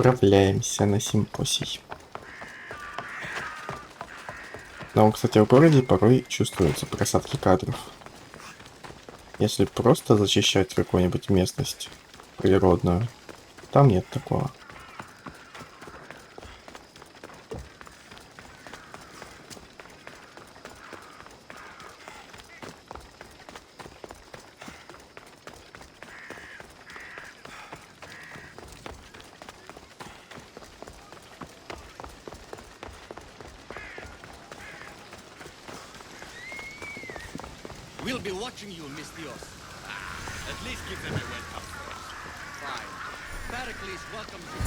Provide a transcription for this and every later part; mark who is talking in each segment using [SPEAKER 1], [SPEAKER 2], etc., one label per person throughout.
[SPEAKER 1] Отправляемся на симпосий. Но, кстати, в городе порой чувствуются просадки кадров. Если просто зачищать какую-нибудь местность природную, там нет такого.
[SPEAKER 2] We'll be watching you, Miss Dios. At least give them a welcome for us. Fine. Pericles welcomes you.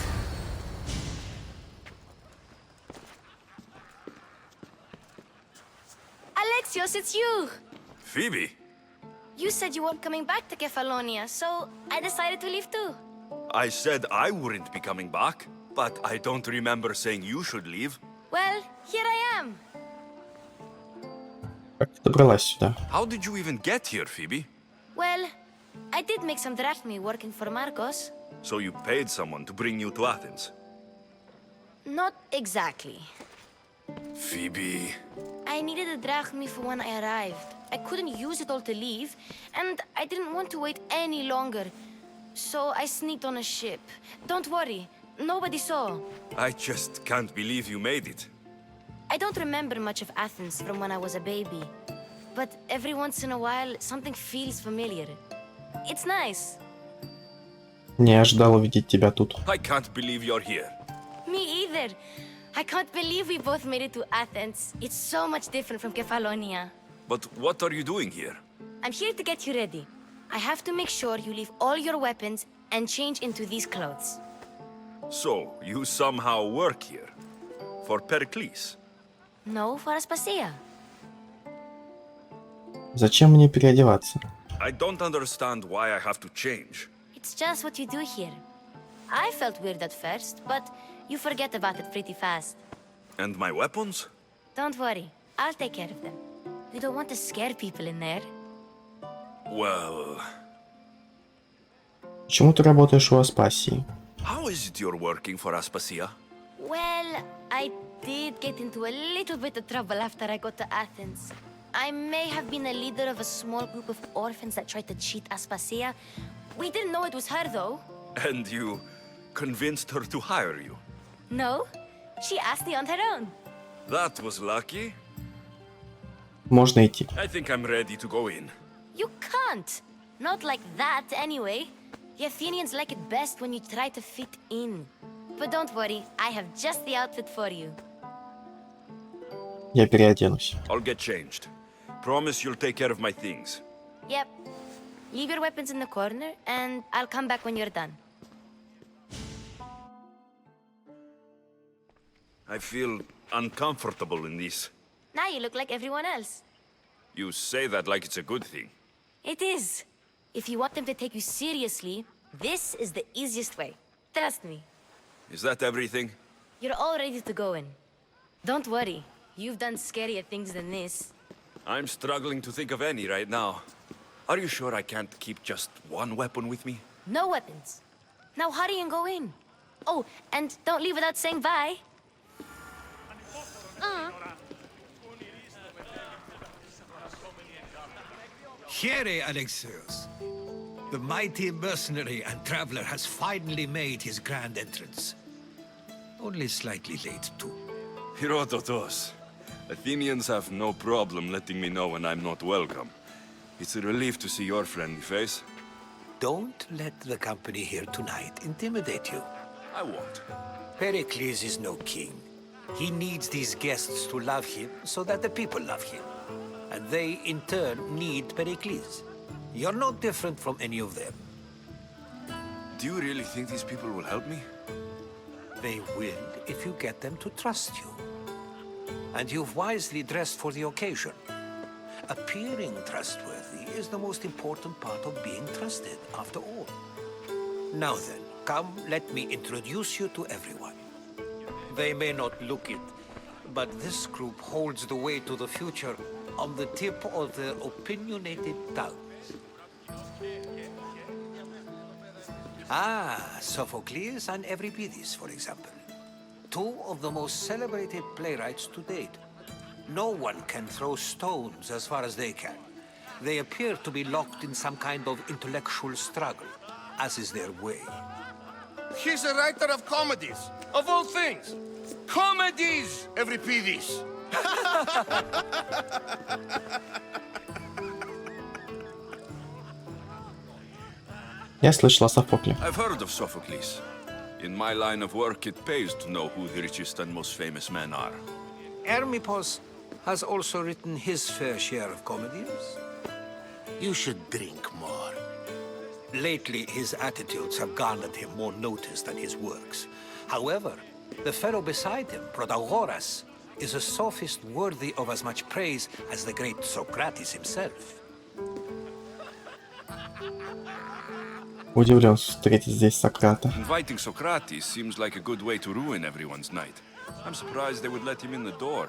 [SPEAKER 3] Alexios, it's you!
[SPEAKER 4] Phoebe?
[SPEAKER 3] You said you weren't coming back to Kefalonia, so I decided to leave too.
[SPEAKER 4] I said I wouldn't be coming back, but I don't remember saying you should leave.
[SPEAKER 3] Well, here I am.
[SPEAKER 1] Как ты добралась сюда?
[SPEAKER 4] How did you even get here, Phoebe?
[SPEAKER 3] Well, I did make some drachmi working for Marcos.
[SPEAKER 4] So you paid someone to bring you to Athens?
[SPEAKER 3] Not exactly.
[SPEAKER 4] Phoebe...
[SPEAKER 3] I needed a drachmi for when I arrived. I couldn't use it all to leave, and I didn't want to wait any longer. So I sneaked on a ship. Don't worry, nobody saw.
[SPEAKER 4] I just can't believe you made it.
[SPEAKER 3] I don't remember much of Athens from when I was a baby. But every once in a while, something feels familiar. It's nice.
[SPEAKER 1] Не ожидал увидеть тебя тут.
[SPEAKER 4] I can't believe you're here.
[SPEAKER 3] Me either. I can't believe we both made it to Athens. It's so much different from Kefalonia.
[SPEAKER 4] But what are you doing here?
[SPEAKER 3] I'm here to get you ready. I have to make sure you leave all your weapons and change into these clothes.
[SPEAKER 4] So, you somehow work here? For Pericles?
[SPEAKER 3] No, for Aspasia.
[SPEAKER 1] Зачем мне переодеваться?
[SPEAKER 4] I don't understand why I have to change.
[SPEAKER 3] It's just what you do here. I felt weird at first, but you forget about it pretty fast.
[SPEAKER 4] And my weapons?
[SPEAKER 3] Don't worry, I'll take care of them. You don't want to scare people in there.
[SPEAKER 4] Well...
[SPEAKER 1] Почему ты работаешь у Аспасии?
[SPEAKER 4] How is it you're working for Aspasia?
[SPEAKER 3] Well, I did get into a little bit of trouble after I got to Athens. I may have been a leader of a small group of orphans that tried to cheat Aspasia. We didn't know it was her, though.
[SPEAKER 4] And you convinced her to hire you?
[SPEAKER 3] No, she asked me on her own.
[SPEAKER 4] That was lucky.
[SPEAKER 1] Можно идти.
[SPEAKER 4] I think I'm ready to go in.
[SPEAKER 3] You can't. Not like that, anyway. The Athenians like it best when you try to fit in. But don't worry, I have just the outfit for you.
[SPEAKER 1] Я переоденусь.
[SPEAKER 4] I'll get changed. Promise you'll take care of my things.
[SPEAKER 3] Yep. Leave your weapons in the corner, and I'll come back when you're done.
[SPEAKER 4] I feel uncomfortable in this.
[SPEAKER 3] Now you look like everyone else.
[SPEAKER 4] You say that like it's a good thing.
[SPEAKER 3] It is. If you want them to take you seriously, this is the easiest way. Trust me.
[SPEAKER 4] Is that everything?
[SPEAKER 3] You're all ready to go in. Don't worry. You've done scarier things than this.
[SPEAKER 4] I'm struggling to think of any right now. Are you sure I can't keep just one weapon with me?
[SPEAKER 3] No weapons. Now hurry and go in. Oh, and don't leave without saying bye.
[SPEAKER 5] Here, Alexios. The mighty mercenary and traveler has finally made his grand entrance. Only slightly late, too.
[SPEAKER 4] Herodotos. Athenians have no problem letting me know when I'm not welcome. It's a relief to see your friendly face.
[SPEAKER 5] Don't let the company here tonight intimidate you.
[SPEAKER 4] I won't.
[SPEAKER 5] Pericles is no king. He needs these guests to love him so that the people love him. And they, in turn, need Pericles. You're no different from any of them.
[SPEAKER 4] Do you really think these people will help me?
[SPEAKER 5] They will if you get them to trust you. And you've wisely dressed for the occasion. Appearing trustworthy is the most important part of being trusted, after all. Now then, come, let me introduce you to everyone. They may not look it, but this group holds the way to the future on the tip of their opinionated tongues. Ah, Sophocles and Euripides, for example. Two of the most celebrated playwrights to date. No one can throw stones as far as they can. They appear to be locked in some kind of intellectual struggle, as is their way.
[SPEAKER 2] He's a writer of comedies, of all things. Comedies, Euripides.
[SPEAKER 1] Я слышал о Софокле.
[SPEAKER 4] I've heard of Sophocles. In my line of work, it pays to know who the richest and most famous men are.
[SPEAKER 5] Hermippos has also written his fair share of comedies. You should drink more. Lately, his attitudes have garnered him more notice than his works. However, the fellow beside him, Protagoras, is a sophist worthy of as much praise as the great Socrates himself.
[SPEAKER 1] Удивлен встретить здесь Сократа.
[SPEAKER 4] Inviting Socrates seems like a good way to ruin everyone's night. I'm surprised they would let him in the door.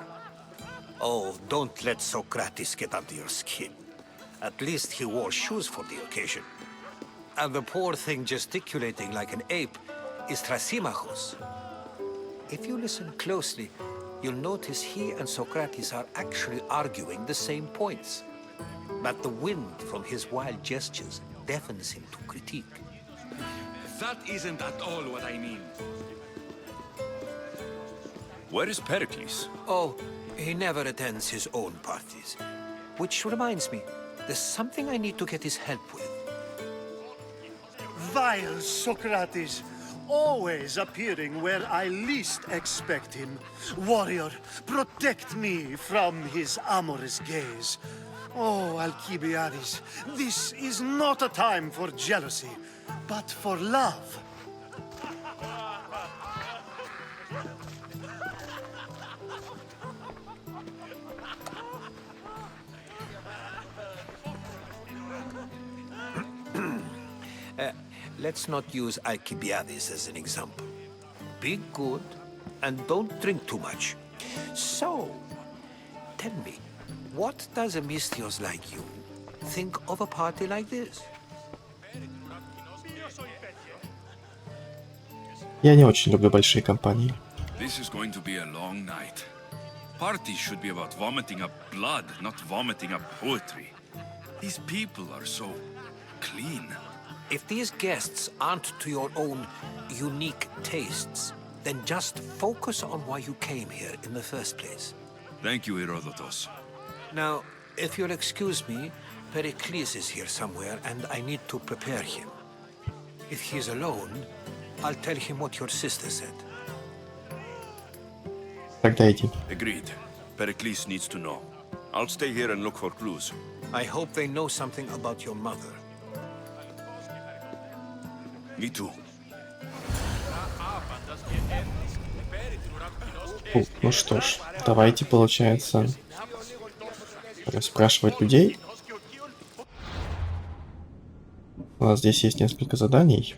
[SPEAKER 5] Oh, don't let Socrates get under your skin. At least he wore shoes for the occasion. And the poor thing gesticulating like an ape is Thrasymachos. If you listen closely, you'll notice he and Socrates are actually arguing the same points. But the wind from his wild gestures deafens him to critique.
[SPEAKER 2] That isn't at all what I mean.
[SPEAKER 4] Where is Pericles?
[SPEAKER 5] Oh, he never attends his own parties. Which reminds me, there's something I need to get his help with.
[SPEAKER 6] Vile Socrates, always appearing where I least expect him. Warrior, protect me from his amorous gaze. Oh, Alcibiades, this is not a time for jealousy, but for love.
[SPEAKER 5] Let's not use Alcibiades as an example. Be good and don't drink too much. So, tell me, what does a Misthios like you think of a party like this?
[SPEAKER 1] Я не очень люблю большие компании.
[SPEAKER 4] This is going to be a long night. Parties should be about vomiting up blood, not vomiting up poetry. These people are so clean.
[SPEAKER 5] If these guests aren't to your own unique tastes, then just focus on why you came here in the first place.
[SPEAKER 4] Thank you, Herodotus.
[SPEAKER 5] Now, if you'll excuse me, Pericles is here somewhere and I need to prepare him. If he's alone, I'll tell him what your sister said.
[SPEAKER 1] Тогда иди.
[SPEAKER 4] Agreed. Pericles needs to know. I'll stay here and look for clues.
[SPEAKER 5] I hope they know something about your mother.
[SPEAKER 4] Me too.
[SPEAKER 1] Ну что ж, давайте, получается, расспрашивать людей. У нас здесь есть несколько заданий.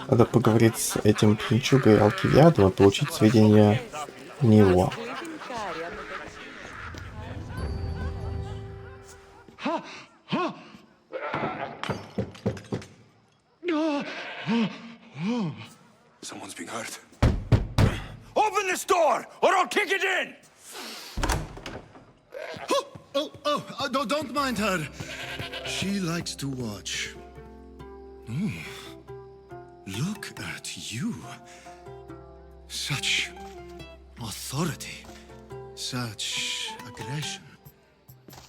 [SPEAKER 1] Надо поговорить с этим пьянчугой Алкивиадом и получить сведения у него.
[SPEAKER 4] Someone's being hurt.
[SPEAKER 2] Open this door, or I'll kick it in!
[SPEAKER 6] No, don't mind her. She likes to watch. Look at you. Such authority. Such aggression.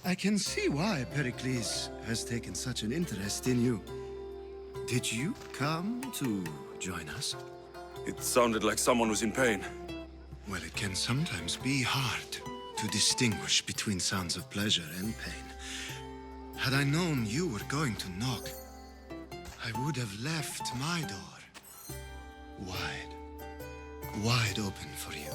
[SPEAKER 6] I can see why Pericles has taken such an interest in you. Did you come to join us?
[SPEAKER 4] It sounded like someone was in pain.
[SPEAKER 6] Well, it can sometimes be hard to distinguish between sounds of pleasure and pain. Had I known you were going to knock, I would have left my door wide open for you.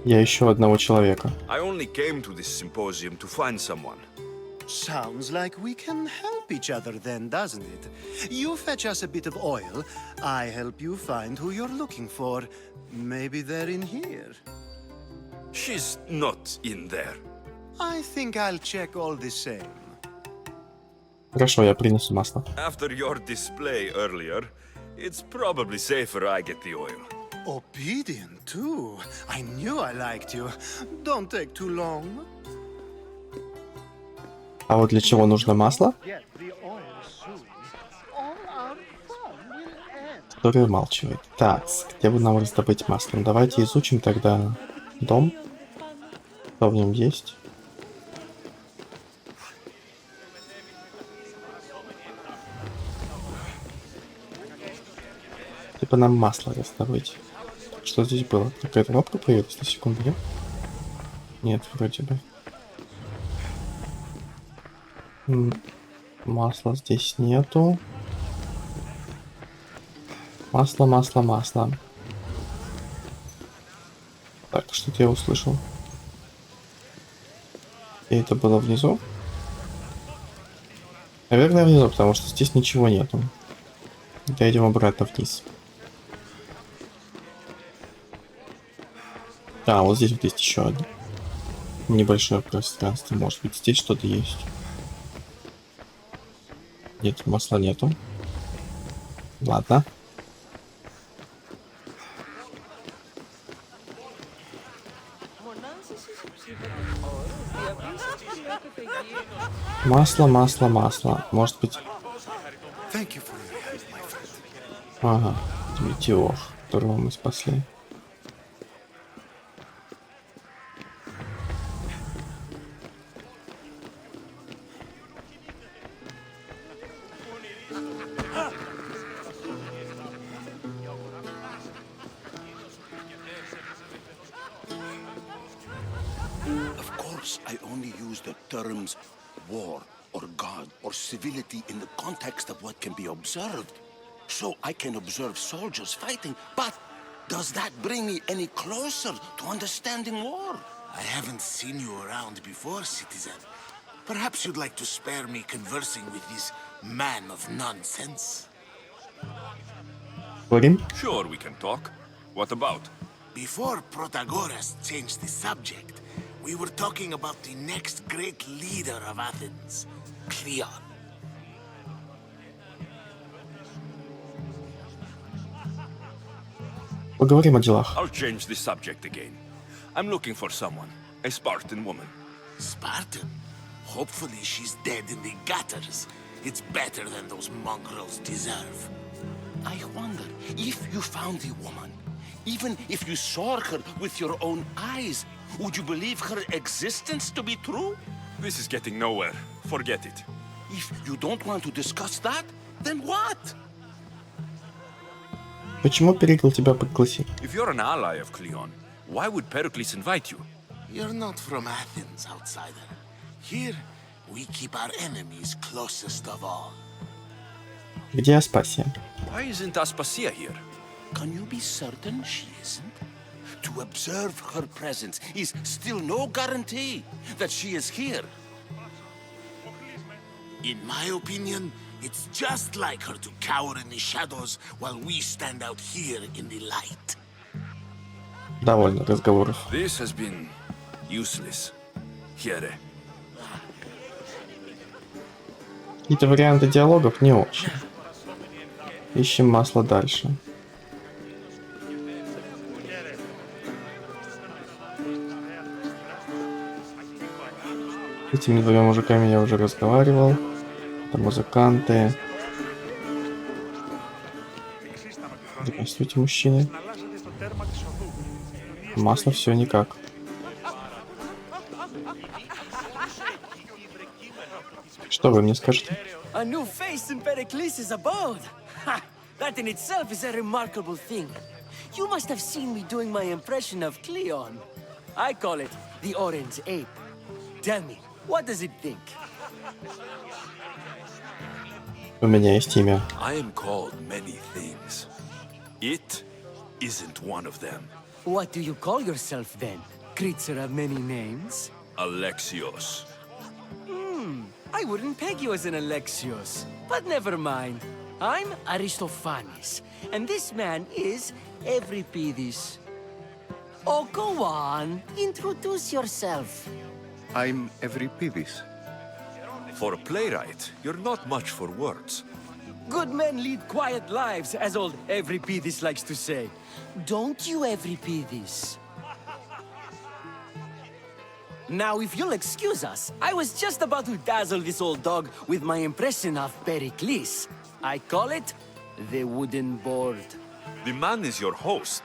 [SPEAKER 1] Я ищу одного человека.
[SPEAKER 4] I only came to this symposium to find someone.
[SPEAKER 6] Sounds like we can help each other then, doesn't it? You fetch us a bit of oil, I help you find who you're looking for. Maybe they're in here.
[SPEAKER 4] She's not in there.
[SPEAKER 6] I think I'll check all the same.
[SPEAKER 1] Хорошо, я принесу масло.
[SPEAKER 4] After your display earlier, it's probably safer I get the oil.
[SPEAKER 6] Obedient, too. I knew I liked you. Don't take too long.
[SPEAKER 1] А вот для чего нужно масло?
[SPEAKER 6] Get the oil soon. All our fun will end.
[SPEAKER 1] Который умалчивает. Так, где бы нам раздобыть масло? Ну, давайте изучим тогда дом. Что в нем есть? Типа нам масло раздобыть. Что здесь было? Какая-то кнопка появилась на секунду, нет? Нет, вроде бы. Масла здесь нету. Масло, масло, масло. Так, что-то я услышал. И это было внизу? Наверное, внизу, потому что здесь ничего нету. Тогда идем обратно вниз. А, вот здесь вот есть еще одно небольшое пространство. Может быть, здесь что-то есть. Нет, масла нету. Ладно. Масло, масло, масло. Может быть...
[SPEAKER 6] Thank you for your help, my friend.
[SPEAKER 1] Ага, метеор, которого мы спасли.
[SPEAKER 7] Of course, I only use the terms war or God or civility in the context of what can be observed. So I can observe soldiers fighting, but does that bring me any closer to understanding war?
[SPEAKER 8] I haven't seen you around before, citizen. Perhaps you'd like to spare me conversing with this man of nonsense?
[SPEAKER 1] Говорим?
[SPEAKER 4] Sure, we can talk. What about?
[SPEAKER 8] Before Protagoras changed the subject, we were talking about the next great leader of Athens, Cleon.
[SPEAKER 1] Поговорим о делах.
[SPEAKER 4] I'll change the subject again. I'm looking for someone. A Spartan woman.
[SPEAKER 8] Spartan? Hopefully she's dead in the gutters. It's better than those mongrels deserve.
[SPEAKER 7] I wonder if you found the woman, even if you saw her with your own eyes, would you believe her existence to be true?
[SPEAKER 4] This is getting nowhere. Forget it.
[SPEAKER 7] If you don't want to discuss that, then what?
[SPEAKER 1] Почему Перикл тебя пригласил?
[SPEAKER 4] If you're an ally of Cleon, why would Pericles invite you?
[SPEAKER 8] You're not from Athens, outsider. Here, we keep our enemies closest of all.
[SPEAKER 1] Где Аспасия?
[SPEAKER 4] Why isn't Aspasia here?
[SPEAKER 7] Can you be certain she isn't? To observe her presence is still no guarantee that she is here.
[SPEAKER 8] In my opinion, it's just like her to cower in the shadows while we stand out here in the light.
[SPEAKER 1] Довольно разговоров.
[SPEAKER 4] This has been useless. Here.
[SPEAKER 1] Какие-то варианты диалогов не очень. Ищем масло дальше. С этими двумя мужиками я уже разговаривал. Это музыканты. Здравствуйте, мужчины. Масло все никак. Что вы мне скажете?
[SPEAKER 9] A new face in Pericles' abode. Ha! That in itself is a remarkable thing. You must have seen me doing my impression of Cleon. I call it the Orange Ape. Tell me, what does it think?
[SPEAKER 1] У меня есть имя.
[SPEAKER 4] I am called many things. It isn't one of them.
[SPEAKER 9] What do you call yourself then? Creature of many names?
[SPEAKER 4] Alexios.
[SPEAKER 9] I wouldn't peg you as an Alexios, but never mind. I'm Aristophanes, and this man is Euripides. Oh, go on. Introduce yourself.
[SPEAKER 10] I'm Euripides.
[SPEAKER 4] For a playwright, you're not much for words.
[SPEAKER 9] Good men lead quiet lives, as old Euripides likes to say. Don't you, Euripides? Now, if you'll excuse us, I was just about to dazzle this old dog with my impression of Pericles. I call it the wooden board.
[SPEAKER 4] The man is your host.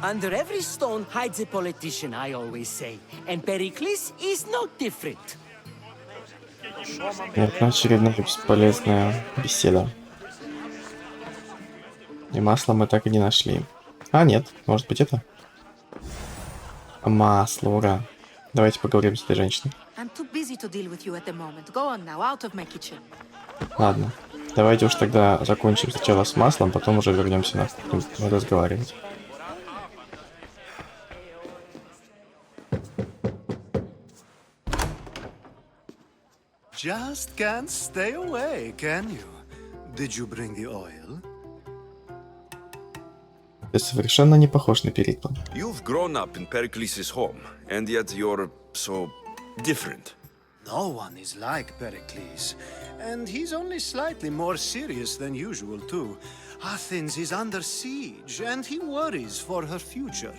[SPEAKER 9] Under every stone hides a politician, I always say. And Pericles is no different.
[SPEAKER 1] Это очередная бесполезная беседа. И масло мы так и не нашли. А, нет, может быть это? Масло, ура. Давайте поговорим с этой женщиной.
[SPEAKER 11] I'm too busy to deal with you at the moment. Go on now, out of my kitchen.
[SPEAKER 1] Ладно. Давайте уж тогда закончим сначала с маслом, потом уже вернемся на кухню разговаривать.
[SPEAKER 6] Just can't stay away, can you? Did you bring the oil?
[SPEAKER 1] Ты совершенно не похож на Перикла.
[SPEAKER 4] You've grown up in Pericles' home, and yet you're so different.
[SPEAKER 6] No one is like Pericles, and he's only slightly more serious than usual, too. Athens is under siege, and he worries for her future.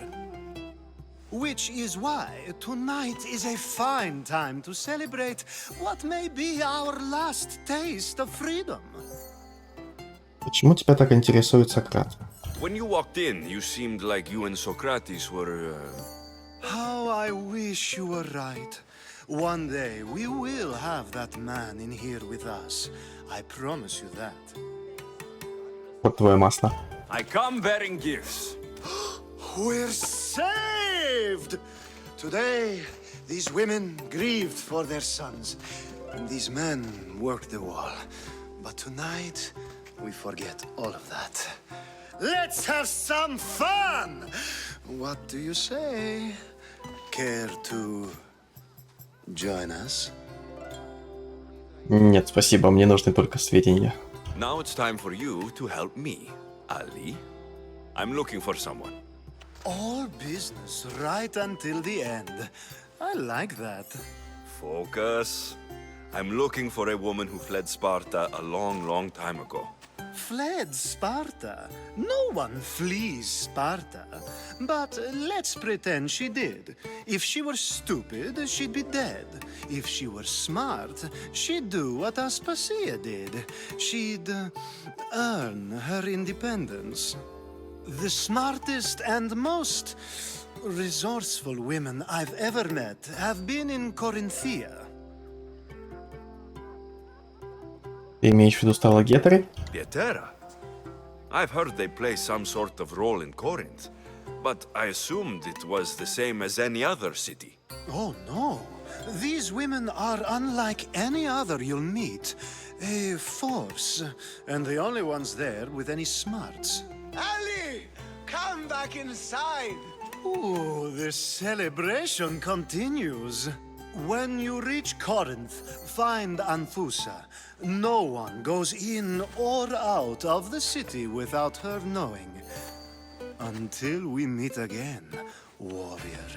[SPEAKER 6] Which is why tonight is a fine time to celebrate what may be our last taste of freedom.
[SPEAKER 1] Почему тебя так интересует Сократ?
[SPEAKER 4] When you walked in, you seemed like you and Socrates were...
[SPEAKER 6] How I wish you were right. One day we will have that man in here with us. I promise you that.
[SPEAKER 1] Вот твое масло.
[SPEAKER 4] I come bearing gifts.
[SPEAKER 6] We're saved! Today, these women grieved for their sons, and these men worked the wall. But tonight, we forget all of that. Let's have some fun! What do you say? Care to join us?
[SPEAKER 1] Нет, спасибо, мне нужны только сведения.
[SPEAKER 4] Now it's time for you to help me, Ali. I'm looking for someone.
[SPEAKER 6] All business right until the end. I like that.
[SPEAKER 4] Focus. I'm looking for a woman who fled Sparta a long, long time ago.
[SPEAKER 6] Fled Sparta? No one flees Sparta. But let's pretend she did. If she were stupid, she'd be dead. If she were smart, she'd do what Aspasia did. She'd earn her independence. The smartest and most resourceful women I've ever met have been in Corinthia.
[SPEAKER 1] Ты имеешь в виду стала Гетеры?
[SPEAKER 4] Pietera? I've heard they play some sort of role in Corinth, but I assumed it was the same as any other city.
[SPEAKER 6] Oh, no. These women are unlike any other you'll meet. A force, and the only ones there with any smarts.
[SPEAKER 8] Ali! Come back inside!
[SPEAKER 6] Ooh, the celebration continues. When you reach Corinth, find Anthusa. No one goes in or out of the city without her knowing. Until we meet again, warrior.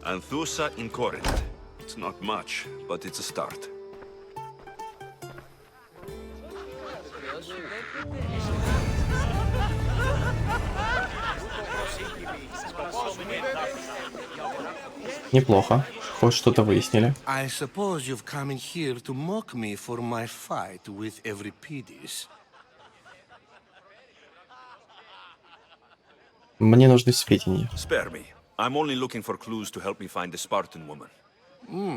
[SPEAKER 4] Anthusa in Corinth. It's not much, but it's a start.
[SPEAKER 1] Неплохо. Хоть что-то выяснили.
[SPEAKER 7] I suppose you've come in here to mock me for my fight with Euripides.
[SPEAKER 1] Мне нужны сведения.
[SPEAKER 4] Spare me. I'm only looking for clues to help me find a Spartan woman.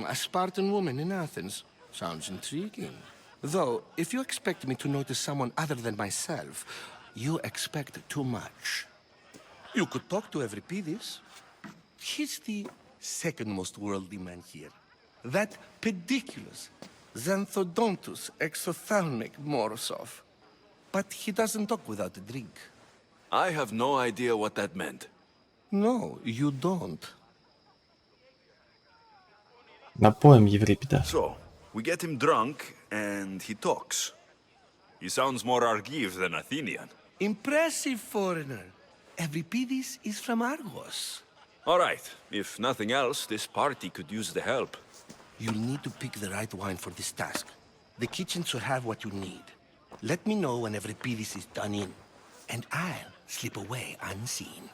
[SPEAKER 7] A Spartan woman in Athens. Sounds intriguing. Though, if you expect me to notice someone other than myself, you expect too much. You could talk to Euripides. He's the second most worldly man here. That pediculous, xanthodontus exophthalmic Morosov. But he doesn't talk without a drink.
[SPEAKER 4] I have no idea what that meant.
[SPEAKER 7] No, you don't.
[SPEAKER 1] Напоим Еврипида.
[SPEAKER 4] So, we get him drunk, and he talks. He sounds more Argive than Athenian.
[SPEAKER 7] Impressive foreigner. Euripides is from Argos.
[SPEAKER 4] All right. If nothing else, this party could use the help.
[SPEAKER 8] You'll need to pick the right wine for this task. The kitchen should have what you need. Let me know when every piece is done in, and I'll slip away unseen.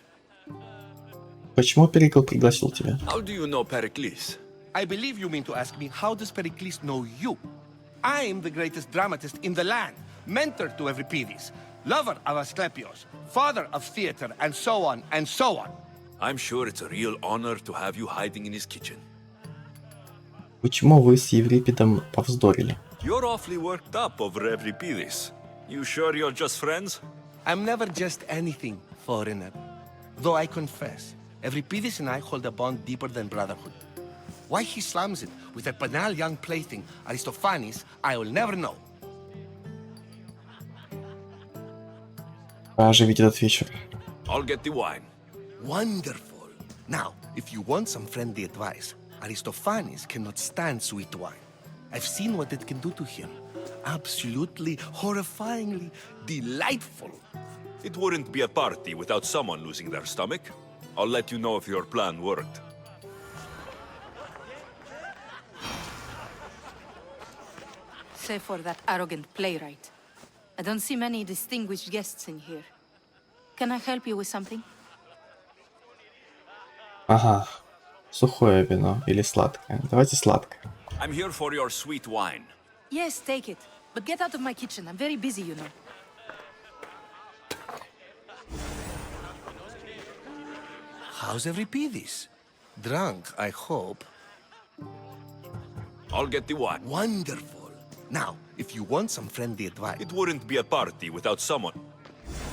[SPEAKER 1] Почему Перикл пригласил тебя?
[SPEAKER 4] How do you know Pericles?
[SPEAKER 8] I believe you mean to ask me, how does Pericles know you? I'm the greatest dramatist in the land, mentor to Euripides, lover of Asclepios, father of theater, and so on, and so on.
[SPEAKER 4] I'm sure it's a real honor to have you hiding in his kitchen.
[SPEAKER 1] Почему вы с Еврипидом повздорили?
[SPEAKER 4] You're awfully worked up over Euripides. You sure you're just friends?
[SPEAKER 8] I'm never just anything, foreigner. Though I confess, Euripides and I hold a bond deeper than brotherhood. Why he slams it with that banal young plaything, Aristophanes, I will never know.
[SPEAKER 1] Оживить этот вечер.
[SPEAKER 4] I'll get the wine.
[SPEAKER 8] Wonderful. Now, if you want some friendly advice, Aristophanes cannot stand sweet wine. I've seen what it can do to him. Absolutely, horrifyingly delightful.
[SPEAKER 4] It wouldn't be a party without someone losing their stomach. I'll let you know if your plan worked.
[SPEAKER 11] Save for that arrogant playwright. I don't see many distinguished guests in here. Can I help you with something?
[SPEAKER 1] Ага. Сухое вино или сладкое? Давайте сладкое.
[SPEAKER 4] I'm here for your sweet wine.
[SPEAKER 11] Yes, take it. But get out of my kitchen. I'm very busy, you know.
[SPEAKER 8] How's Euripides? Drunk, I hope.
[SPEAKER 4] I'll get the wine.
[SPEAKER 8] Wonderful. Now, if you want some friendly advice...
[SPEAKER 4] It wouldn't be a party without someone.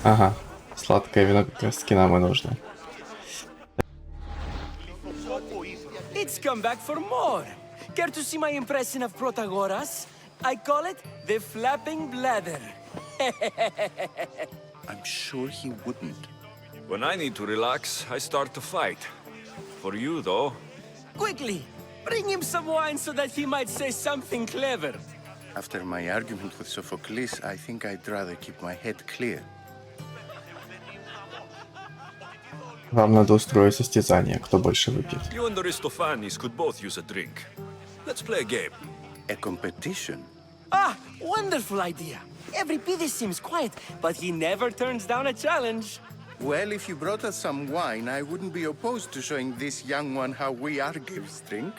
[SPEAKER 1] Ага. Сладкое вино как раз таки нам и нужно.
[SPEAKER 9] It's come back for more. Care to see my impression of Protagoras? I call it the flapping bladder.
[SPEAKER 7] I'm sure he wouldn't.
[SPEAKER 4] When I need to relax, I start to fight. For you, though.
[SPEAKER 9] Quickly, bring him some wine so that he might say something clever.
[SPEAKER 7] After my argument with Sophocles, I think I'd rather keep my head clear.
[SPEAKER 1] Вам надо устроить состязание, кто больше выпьет.
[SPEAKER 4] You and Aristophanes could both use a drink. Let's play a game.
[SPEAKER 7] A competition?
[SPEAKER 9] Ah, wonderful idea. Euripides seems quiet, but he never turns down a challenge.
[SPEAKER 7] Well, if you brought us some wine, I wouldn't be opposed to showing this young one how we Argives drink.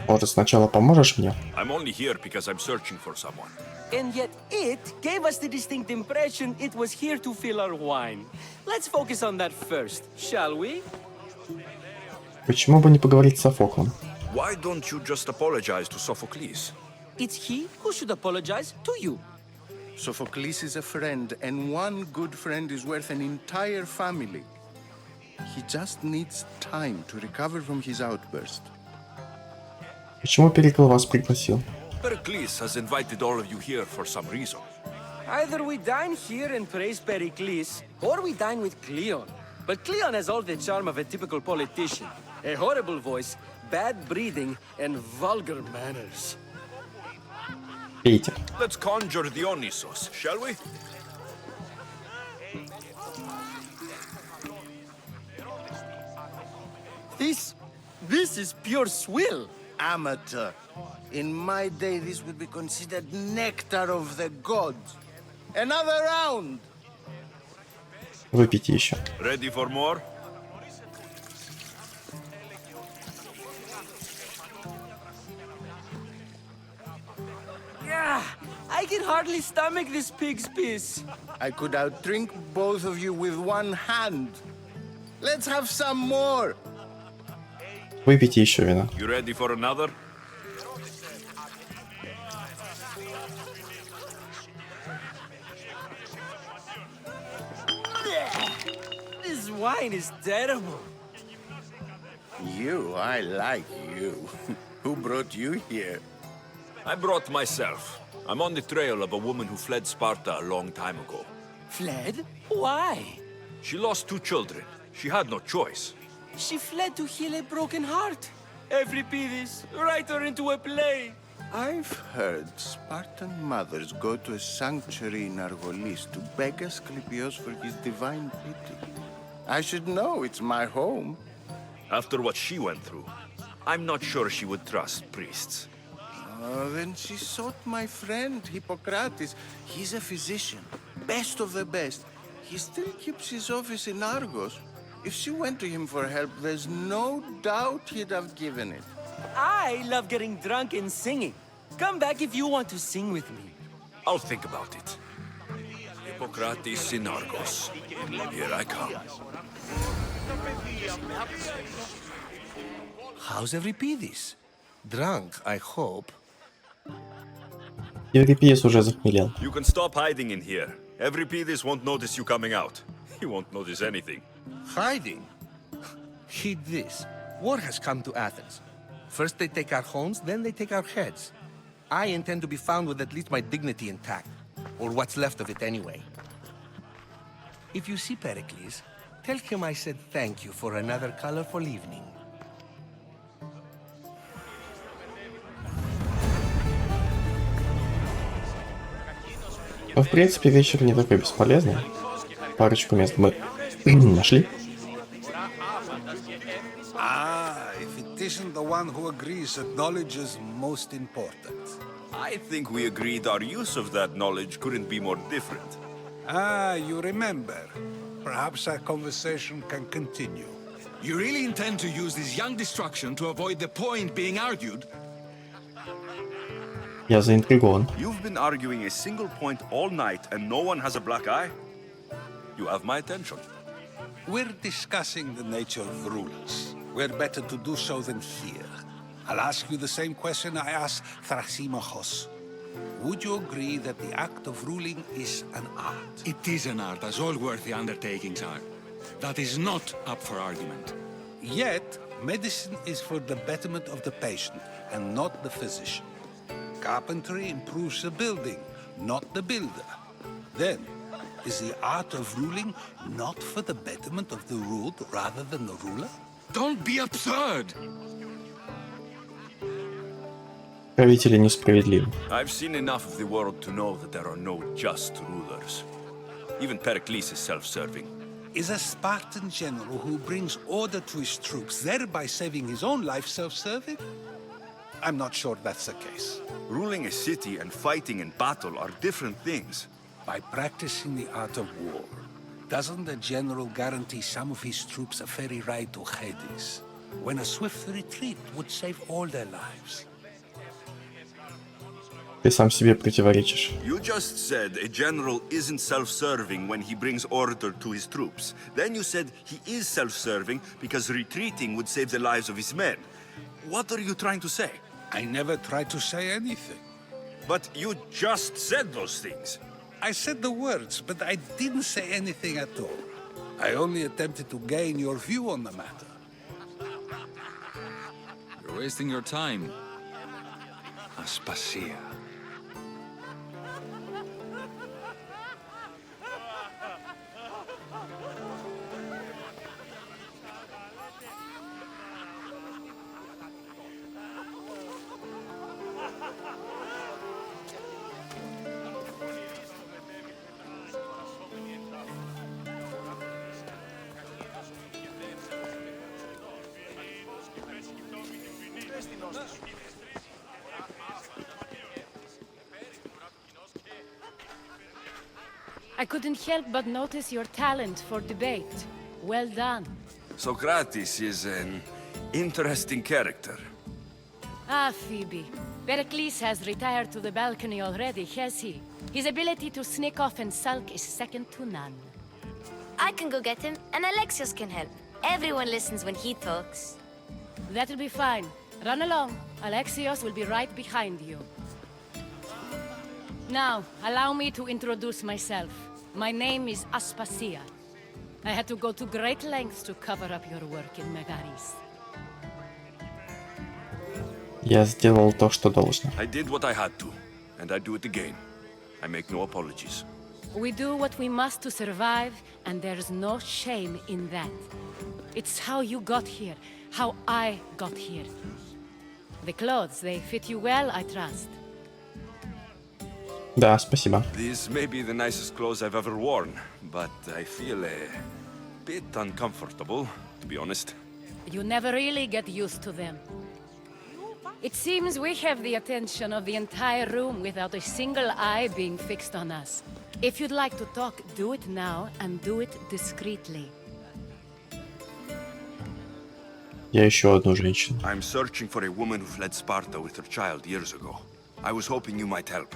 [SPEAKER 1] Может, сначала поможешь мне?
[SPEAKER 4] I'm only here because I'm searching for someone.
[SPEAKER 9] And yet it gave us the distinct impression it was here to fill our wine. Let's focus on that first, shall we?
[SPEAKER 1] Почему бы не поговорить с Софоклом?
[SPEAKER 4] Why don't you just apologize to Sophocles?
[SPEAKER 9] It's he who should apologize to you.
[SPEAKER 7] Sophocles is a friend, and one good friend is worth an entire family. He just needs time to recover from his outburst.
[SPEAKER 1] Почему Перикл вас пригласил?
[SPEAKER 4] Pericles has invited all of you here for some reason.
[SPEAKER 9] Either we dine here and praise Pericles, or we dine with Cleon. But Cleon has all the charm of a typical politician. A horrible voice, bad breeding, and vulgar manners.
[SPEAKER 1] Пейте.
[SPEAKER 4] Let's conjure Dionysos, shall we?
[SPEAKER 9] This is pure swill.
[SPEAKER 7] Amateur. In my day, this would be considered nectar of the gods. Another round!
[SPEAKER 1] Выпейте еще.
[SPEAKER 4] Ready for more?
[SPEAKER 9] I can hardly stomach this pig's piss.
[SPEAKER 7] I could outdrink both of you with one hand. Let's have some more!
[SPEAKER 1] Выпейте еще вина.
[SPEAKER 4] You ready for another?
[SPEAKER 9] This wine is terrible.
[SPEAKER 7] You, I like you. Who brought you here?
[SPEAKER 4] I brought myself. I'm on the trail of a woman who fled Sparta a long time ago.
[SPEAKER 9] Fled? Why?
[SPEAKER 4] She lost 2 children. She had no choice.
[SPEAKER 9] She fled to heal a broken heart. Euripides, write her into a play.
[SPEAKER 7] I've heard Spartan mothers go to a sanctuary in Argolis to beg Asclepios for his divine pity. I should know, it's my home.
[SPEAKER 4] After what she went through, I'm not sure she would trust priests.
[SPEAKER 7] Then she sought my friend, Hippocrates. He's a physician, best of the best. He still keeps his office in Argos. If she went to him for help, there's no doubt he'd have given it.
[SPEAKER 9] I love getting drunk and singing. Come back if you want to sing with me.
[SPEAKER 4] I'll think about it. Hippocrates in Argos. Here I come.
[SPEAKER 8] How's Euripides? Drunk, I hope.
[SPEAKER 1] Еврипиес уже захмелел.
[SPEAKER 4] You can stop hiding in here. Euripides won't notice you coming out. He won't notice anything.
[SPEAKER 8] Hiding? Heed this. War has come to Athens. First they take our homes, then they take our heads. I intend to be found with at least my dignity intact. Or what's left of it anyway. If you see Pericles, tell him I said thank you for another colorful evening.
[SPEAKER 1] Но, в принципе, вечер не такой бесполезный. Парочку мест мы нашли.
[SPEAKER 10] If it isn't the one who agrees that knowledge is most important.
[SPEAKER 4] I think we agreed our use of that knowledge couldn't be more different.
[SPEAKER 10] You remember. Perhaps our conversation can continue.
[SPEAKER 12] You really intend to use this young destruction to avoid the point being argued?
[SPEAKER 1] Я заинтригован.
[SPEAKER 4] You've been arguing a single point all night and no one has a black eye? You have my attention.
[SPEAKER 10] We're discussing the nature of rulers. We're better to do so than here. I'll ask you the same question I asked Thrasymachos. Would you agree that the act of ruling is an art?
[SPEAKER 12] It is an art, as all worthy undertakings are. That is not up for argument.
[SPEAKER 10] Yet, medicine is for the betterment of the patient and not the physician. Carpentry improves the building, not the builder. Then, is the art of ruling not for the betterment of the ruled rather than the ruler?
[SPEAKER 12] Don't be absurd!
[SPEAKER 1] Правители несправедливы.
[SPEAKER 4] I've seen enough of the world to know that there are no just rulers. Even Pericles is self-serving.
[SPEAKER 10] Is a Spartan general who brings order to his troops, thereby saving his own life, self-serving? I'm not sure that's the case.
[SPEAKER 4] Ruling a city and fighting in battle are different things.
[SPEAKER 10] By practicing the art of war, doesn't the general guarantee some of his troops a ferry ride to Hades, when a swift retreat would save all their lives?
[SPEAKER 1] Ты сам себе противоречишь.
[SPEAKER 4] You just said a general isn't self-serving when he brings order to his troops. Then you said he is self-serving because retreating would save the lives of his men. What are you trying to say?
[SPEAKER 10] I never tried to say anything.
[SPEAKER 4] But you just said those things.
[SPEAKER 10] I said the words, but I didn't say anything at all. I only attempted to gain your view on the matter.
[SPEAKER 12] You're wasting your time. Aspasia.
[SPEAKER 13] I couldn't help but notice your talent for debate. Well done.
[SPEAKER 4] Socrates is an interesting character.
[SPEAKER 13] Ah, Phoebe. Pericles has retired to the balcony already, has he? His ability to sneak off and sulk is second to none.
[SPEAKER 3] I can go get him, and Alexios can help. Everyone listens when he talks.
[SPEAKER 13] That'll be fine. Run along. Alexios will be right behind you. Now, allow me to introduce myself. My name is Aspasia. I had to go to great lengths to cover up your work in Megaris.
[SPEAKER 1] Я сделал то, что должно.
[SPEAKER 4] I did what I had to, and I do it again. I make no apologies.
[SPEAKER 13] We do what we must to survive, and there's no shame in that. It's how you got here, how I got here. The clothes, they fit you well, I trust.
[SPEAKER 1] Да, спасибо.
[SPEAKER 4] These may be the nicest clothes I've ever worn, but I feel a bit uncomfortable, to be honest.
[SPEAKER 13] You never really get used to them. It seems we have the attention of the entire room without a single eye being fixed on us. If you'd like to talk, do it now, and do it discreetly.
[SPEAKER 1] Я ищу одну женщину.
[SPEAKER 4] I'm searching for a woman who fled Sparta with her child years ago. I was hoping you might help.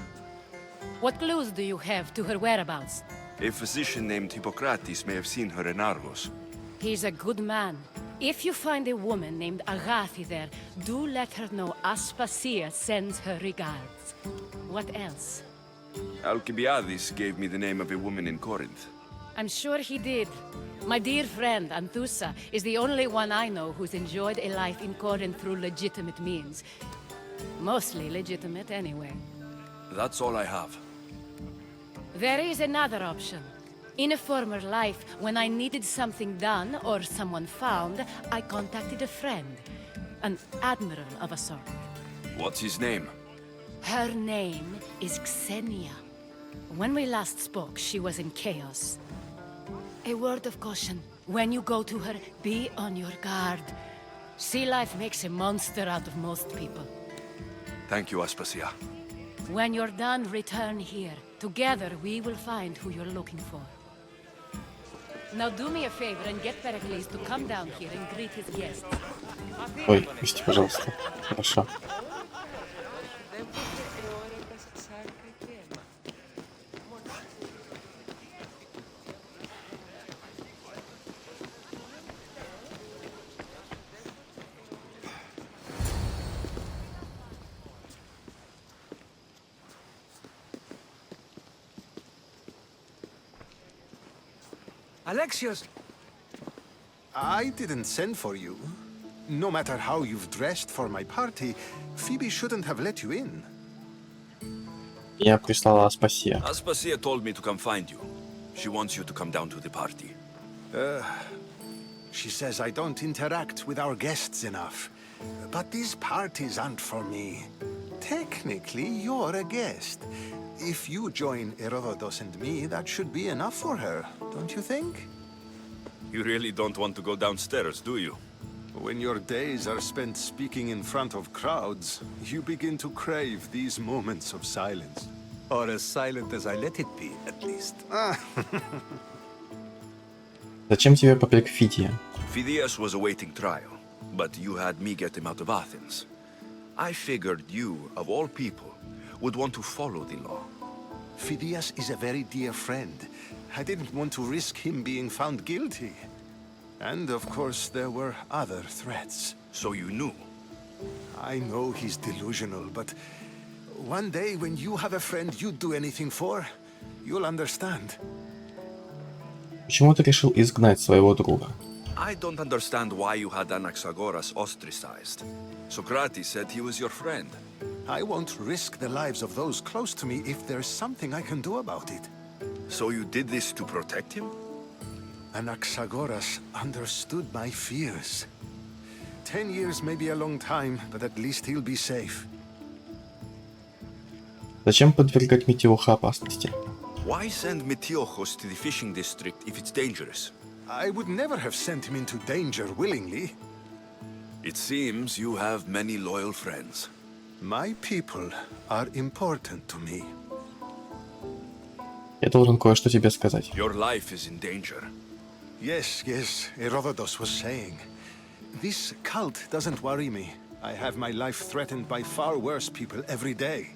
[SPEAKER 13] What clues do you have to her whereabouts?
[SPEAKER 4] A physician named Hippocrates may have seen her in Argos.
[SPEAKER 13] He's a good man. If you find a woman named Agathi there, do let her know Aspasia sends her regards. What else?
[SPEAKER 4] Alcibiades gave me the name of a woman in Corinth.
[SPEAKER 13] I'm sure he did. My dear friend, Anthusa, is the only one I know who's enjoyed a life in Corinth through legitimate means. Mostly legitimate, anyway.
[SPEAKER 4] That's all I have.
[SPEAKER 13] There is another option. In a former life, when I needed something done or someone found, I contacted a friend. An admiral of a sort.
[SPEAKER 4] What's his name?
[SPEAKER 13] Her name is Xenia. When we last spoke, she was in chaos. A word of caution. When you go to her, be on your guard. Sea life makes a monster out of most people.
[SPEAKER 4] Thank you, Aspasia.
[SPEAKER 13] When you're done, return here. Together, we will find who you're looking for. Now do me a favor and get Pericles to come down here and greet his guests.
[SPEAKER 1] Ой, прости, пожалуйста. Хорошо.
[SPEAKER 5] Alexios!
[SPEAKER 14] I didn't send for you. No matter how you've dressed for my party, Phoebe shouldn't have let you in.
[SPEAKER 1] Меня прислала Аспасия.
[SPEAKER 4] Aspasia told me to come find you. She wants you to come down to the party.
[SPEAKER 14] She says I don't interact with our guests enough. But these parties aren't for me. Technically, you're a guest. If you join Herodotus and me, that should be enough for her, don't you think?
[SPEAKER 4] You really don't want to go downstairs, do you?
[SPEAKER 14] When your days are spent speaking in front of crowds, you begin to crave these moments of silence.
[SPEAKER 5] Or as silent as I let it be, at least.
[SPEAKER 1] Зачем тебе побег Фидия?
[SPEAKER 4] Phidias was awaiting trial, but you had me get him out of Athens. I figured you, of all people, would want to follow the law.
[SPEAKER 14] Phidias is a very dear friend. I didn't want to risk him being found guilty. And of course, there were other threats.
[SPEAKER 4] So you knew?
[SPEAKER 14] I know he's delusional, but one day when you have a friend you'd do anything for, you'll understand.
[SPEAKER 1] Почему ты решил изгнать своего друга?
[SPEAKER 4] I don't understand why you had Anaxagoras ostracized. Socrates said he was your friend.
[SPEAKER 14] I won't risk the lives of those close to me if there's something I can do about it.
[SPEAKER 4] So you did this to protect him?
[SPEAKER 14] Anaxagoras understood my fears. 10 years may be a long time, but at least he'll be safe.
[SPEAKER 1] Зачем подвергать Метиоха опасности?
[SPEAKER 4] Why send Metiochos to the fishing district if it's dangerous?
[SPEAKER 14] I would never have sent him into danger willingly.
[SPEAKER 4] It seems you have many loyal friends.
[SPEAKER 14] My people are important to me.
[SPEAKER 1] Я должен кое-что тебе сказать.
[SPEAKER 4] Your life is in danger.
[SPEAKER 14] Yes, Herodotus was saying. This cult doesn't worry me. I have my life threatened by far worse people every day.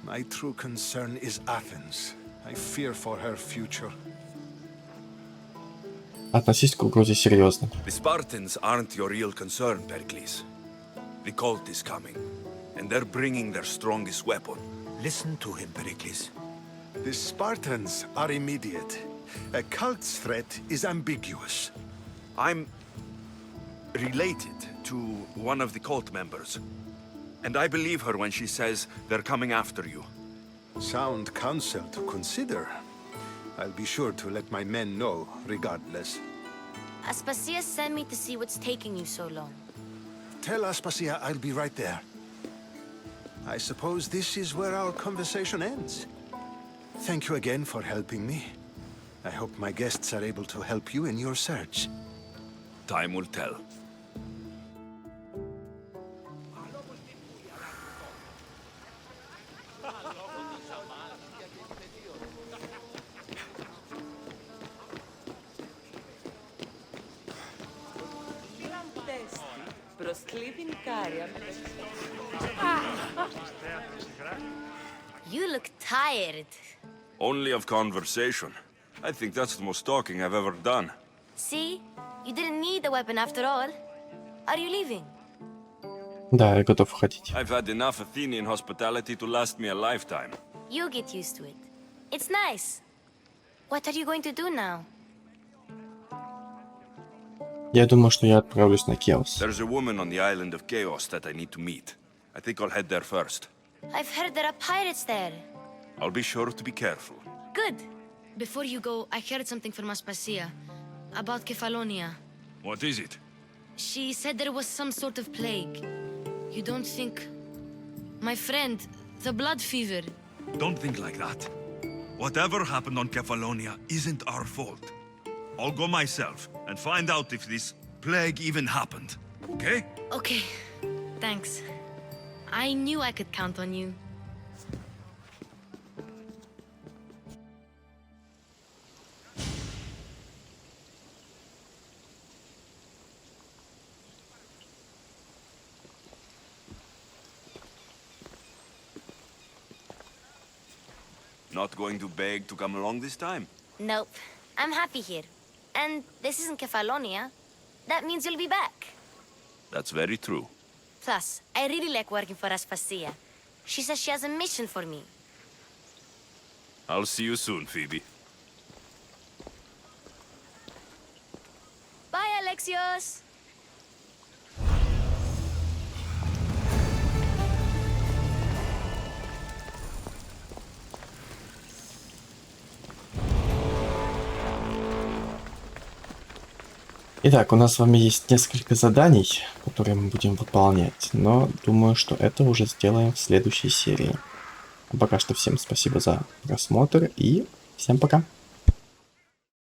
[SPEAKER 14] My true concern is Athens. I fear for her future.
[SPEAKER 1] Относись к угрозе серьезно.
[SPEAKER 4] The Spartans aren't your real concern, Pericles. The cult is coming, and they're bringing their strongest weapon.
[SPEAKER 5] Listen to him, Pericles.
[SPEAKER 14] The Spartans are immediate. A cult's threat is ambiguous.
[SPEAKER 4] I'm related to one of the cult members, and I believe her when she says they're coming after you.
[SPEAKER 14] Sound counsel to consider. I'll be sure to let my men know, regardless.
[SPEAKER 3] Aspasia sent me to see what's taking you so long.
[SPEAKER 14] Tell Aspasia I'll be right there. I suppose this is where our conversation ends. Thank you again for helping me. I hope my guests are able to help you in your search.
[SPEAKER 4] Time will tell.
[SPEAKER 3] You look tired.
[SPEAKER 4] Only of conversation. I think that's the most talking I've ever done.
[SPEAKER 3] See? You didn't need the weapon after all. Are you leaving?
[SPEAKER 1] Да, я готов уходить.
[SPEAKER 4] I've had enough Athenian hospitality to last me a lifetime.
[SPEAKER 3] You'll get used to it. It's nice. What are you going to do now?
[SPEAKER 1] Я думаю, что я отправлюсь на Кеос.
[SPEAKER 4] There's a woman on the island of Chaos that I need to meet. I think I'll head there first.
[SPEAKER 3] I've heard there are pirates there.
[SPEAKER 4] I'll be sure to be careful.
[SPEAKER 3] Good. Before you go, I heard something from Aspasia about Kefalonia.
[SPEAKER 4] What is it?
[SPEAKER 3] She said there was some sort of plague. You don't think... My friend, the blood fever.
[SPEAKER 4] Don't think like that. Whatever happened on Kefalonia isn't our fault. I'll go myself and find out if this plague even happened. Okay?
[SPEAKER 3] Okay. Thanks. I knew I could count on you.
[SPEAKER 4] Not going to beg to come along this time?
[SPEAKER 3] Nope. I'm happy here. And this isn't Kefalonia. That means you'll be back.
[SPEAKER 4] That's very true.
[SPEAKER 3] Plus, I really like working for Aspasia. She says she has a mission for me.
[SPEAKER 4] I'll see you soon, Phoebe.
[SPEAKER 3] Bye, Alexios!
[SPEAKER 1] Итак, у нас с вами есть несколько заданий, которые мы будем выполнять, но думаю, что это уже сделаем в следующей серии. А пока что всем спасибо за просмотр и всем пока!